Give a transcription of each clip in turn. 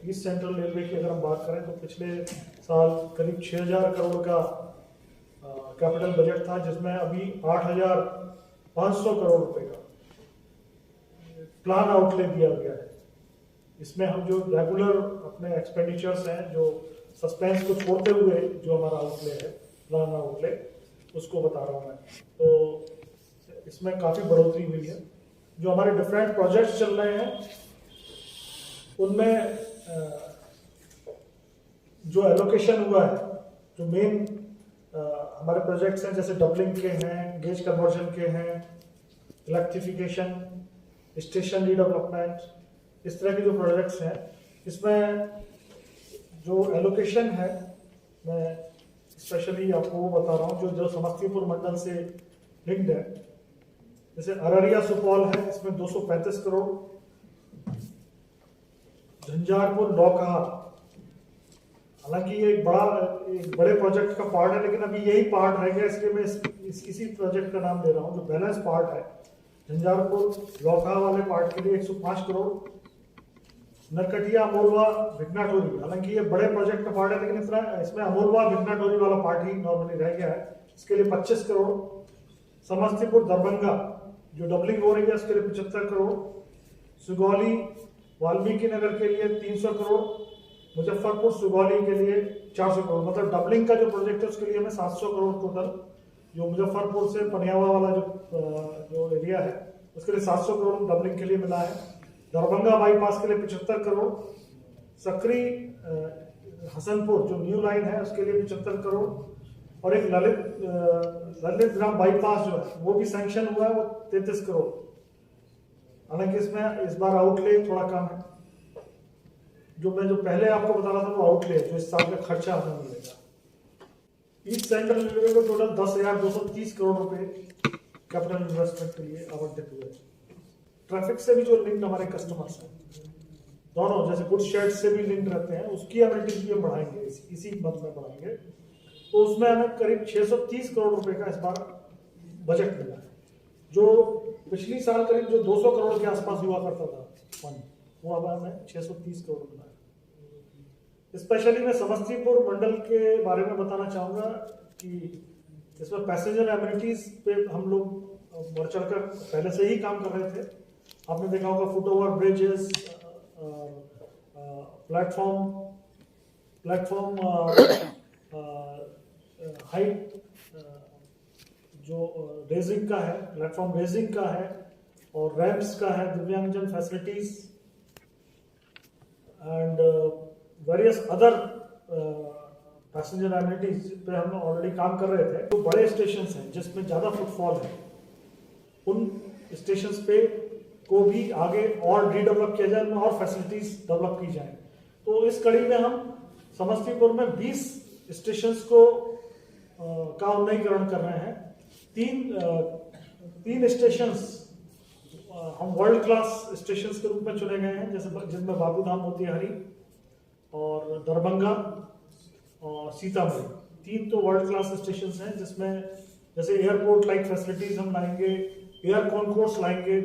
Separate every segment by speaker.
Speaker 1: East central railway की अगर हम बात करें तो पिछले साल करीब 6,000 करोड़ का कैपिटल बजट था, जिसमें अभी 8,500 करोड़ रुपए का प्लान आउटले दिया गया है। इसमें हम जो रेगुलर अपने एक्सपेंडिचर्स हैं, जो सस्पेंस को छोड़ते हुए जो हमारा आउटले है, प्लान आउटले, उसको बता रहा हूँ मैं। तो इसमें काफ़ी बढ़ोतरी हुई है। जो हमारे डिफरेंट प्रोजेक्ट्स चल रहे हैं उनमें जो एलोकेशन हुआ है, जो मेन हमारे प्रोजेक्ट्स हैं, जैसे डबलिंग के हैं, गेज कन्वर्जन के हैं, इलेक्ट्रिफिकेशन, स्टेशन रीडेवलपमेंट, इस तरह के जो प्रोजेक्ट्स हैं, इसमें जो एलोकेशन है मैं स्पेशली आपको वो बता रहा हूँ जो समस्तीपुर मंडल से लिंक्ड है। जैसे अररिया सुपौल है, इसमें 235 करोड़, झंझारपुर लौकहा, हालांकि ये एक बड़े प्रोजेक्ट का पार्ट है, लेकिन अभी यही पार्ट रह गया, इसलिए मैं इसी प्रोजेक्ट का नाम दे रहा हूँ। जो बैलेंस पार्ट है झंझारपुर लौकहा वाले पार्ट के लिए 105 करोड़, नरकटिया अमोलवा भिकनाटोरी, हालांकि ये बड़े प्रोजेक्ट का पार्ट है, लेकिन इसमें अमोलवा भिकनाटोरी वाला पार्ट ही नॉर्मली रह गया है, इसके लिए 25 करोड़। समस्तीपुर दरभंगा जो डबलिंग हो रही है, उसके लिए 75 करोड़। सुगौली वाल्मीकि नगर के लिए 300 करोड़, मुजफ्फरपुर सुगौली के लिए 400 करोड़। मतलब डबलिंग का जो प्रोजेक्ट है उसके लिए हमें 700 करोड़ टोटल, जो मुजफ्फरपुर से पनियावा वाला जो एरिया है उसके लिए 700 करोड़ डबलिंग के लिए मिला है। दरभंगा बाईपास के लिए 75 करोड़, सकरी हसनपुर जो न्यू लाइन है उसके लिए 75 करोड़, और एक ललित ग्राम बाईपास जो है वो भी सैंक्शन हुआ है, वो 33 करोड़। हालांकि इसमें इस बार आउटले थोड़ा कम है। जो पहले आपको बता रहा था वो आउटले जो इस साल का खर्चा हमें मिलेगा। ईस्ट सेंट्रल रेलवे को टोटल 10,230 करोड़ रुपए कैपिटल इन्वेस्टमेंट के लिए आवंटित हुए। ट्रैफिक से भी जो लिंक हमारे कस्टमर्स हैं, दोनों जैसे गुड्स शेड से भी लिंक रहते हैं, उसकी एमिनिटीज भी हम बढ़ाएंगे, इसी मंथ में बढ़ाएंगे। तो उसमें हमें करीब 630 करोड़ रुपए का इस बार बजट मिला है, जो पिछली साल करीब जो 200 करोड़ के आसपास हुआ करता था फंड, वो अब हमें 630 करोड़ मिला है। स्पेशली मैं समस्तीपुर मंडल के बारे में बताना चाहूँगा कि इसमें पैसेंजर एमिनिटीज पे हम लोग बढ़ चढ़कर पहले से ही काम कर रहे थे। आपने देखा होगा foot over bridges, platform height जो रेजिंग का है, प्लेटफॉर्म रेजिंग का है, और रैम्प्स का है, दिव्यांगजन facilities and various other passenger amenities पे हम ऑलरेडी काम कर रहे थे। तो बड़े स्टेशन हैं जिसमें ज़्यादा फुटफॉल है, उन स्टेशन पे को भी आगे और रीडेवलप किया जाए, उनमें और फैसिलिटीज डेवलप की जाए। तो इस कड़ी में हम समस्तीपुर में 20 स्टेशंस को का उन्नतीकरण कर रहे हैं। तीन स्टेशंस हम वर्ल्ड क्लास स्टेशंस के रूप में चुने गए हैं, जैसे जिनमें बाबूधाम, मोतिहारी और दरभंगा और सीतामढ़ी, 3 तो वर्ल्ड क्लास स्टेशंस हैं, जिसमें जैसे एयरपोर्ट लाइक फैसिलिटीज हम लाएंगे, एयर कॉन्कोर्स लाएंगे,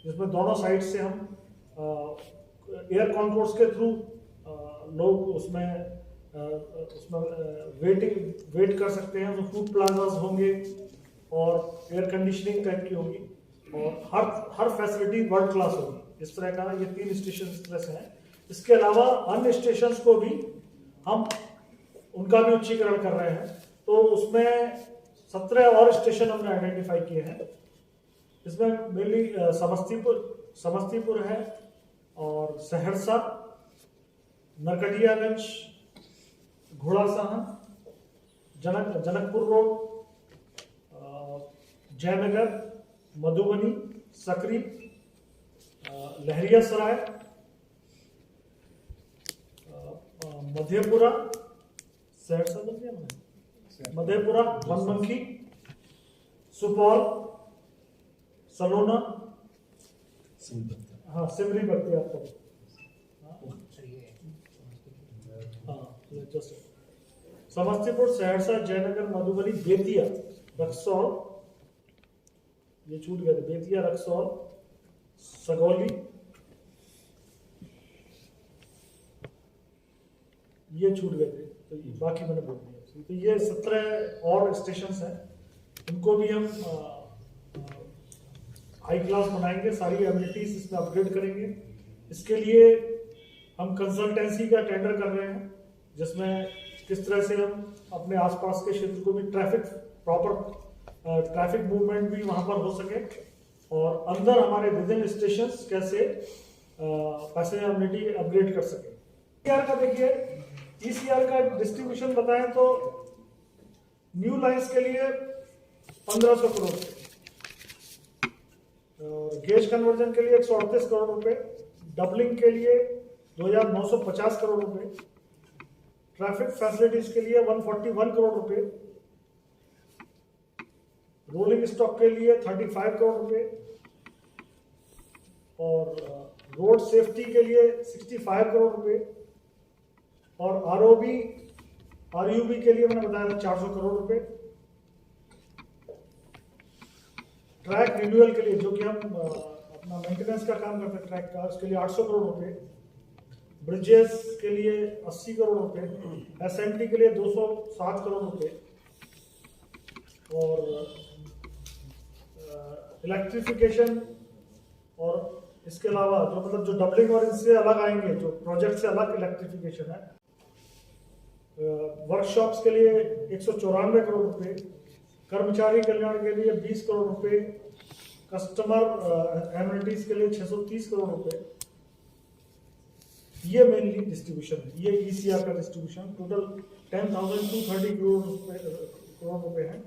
Speaker 1: जिसमें दोनों साइड से हम एयर कॉन्कोर्स के थ्रू लोग उसमें वेट कर सकते हैं। तो फूड प्लाजाज होंगे और एयर कंडीशनिंग टाइप की होगी, और हर फैसिलिटी वर्ल्ड क्लास होगी। इस तरह का ये 3 स्टेशन इस तरह से हैं। इसके अलावा अन्य स्टेशंस को भी हम उनका भी उच्चीकरण कर रहे हैं। तो उसमें 17 और स्टेशन हमने आइडेंटिफाई किए हैं। इसमें मेनली समस्तीपुर है, और सहरसा, नरकटियागंज, घोड़ासहन, जनकपुर रोड, जयनगर, मधुबनी, सकरी, लहरियासराय, मधेपुरा, मधेपुरा, बनमनखी, सुपौल, सलोना, हाँ सिमरी बत्ती आपको, समस्तीपुर, सहरसा, जयनगर, मधुबनी, बेतिया, रक्सौल, ये छूट गया था, बेतिया, रक्सौल, सगौली, ये छूट गए थे, तो ये बाकी मैंने बोल दिया। तो ये 17 और स्टेशन हैं, इनको भी हम हाई क्लास बनाएंगे, सारी एमिनिटीज इसमें अपग्रेड करेंगे। इसके लिए हम कंसल्टेंसी का टेंडर कर रहे हैं, जिसमें किस तरह से हम अपने आसपास के क्षेत्र को भी प्रॉपर ट्रैफिक मूवमेंट भी वहां पर हो सके, और अंदर हमारे विदिन स्टेशन कैसे पैसेंजर एमिनिटी अपग्रेड कर सके। ईसीआर का देखिए, ईसीआर का डिस्ट्रीब्यूशन बताएं तो न्यू लाइंस के लिए 1500 करोड़, और गेज कन्वर्जन के लिए 138 करोड़ रुपए, डबलिंग के लिए 2950 करोड़ रुपए, ट्रैफिक फैसिलिटीज के लिए 141 करोड़ रुपए, रोलिंग स्टॉक के लिए 35 करोड़ रुपए, और रोड सेफ्टी के लिए 65 करोड़ रुपए, और आरयूबी के लिए मैंने बताया था 400 करोड़ रुपए, ट्रैक रिन्यूअल के लिए जो कि हम अपना मेंटेनेंस का काम करते हैं ट्रैक का, उसके लिए 800 करोड़ रुपए, ब्रिजेस के लिए 80 करोड़ रुपए, एसएमटी के लिए 207 करोड़ रुपए, और इलेक्ट्रिफिकेशन, और इसके अलावा जो मतलब जो डबलिंग और इनसे अलग आएंगे, जो प्रोजेक्ट से अलग इलेक्ट्रिफिकेशन है, वर्कशॉप्स के लिए 194 करोड़ रुपए, कर्मचारी कल्याण के लिए 20 करोड़ रुपए, कस्टमर एमिनिटीज के लिए 630 करोड़ रुपए। ये मेनली डिस्ट्रीब्यूशन है, ये ईसीआर का डिस्ट्रीब्यूशन टोटल 10,230 करोड़ रुपए है।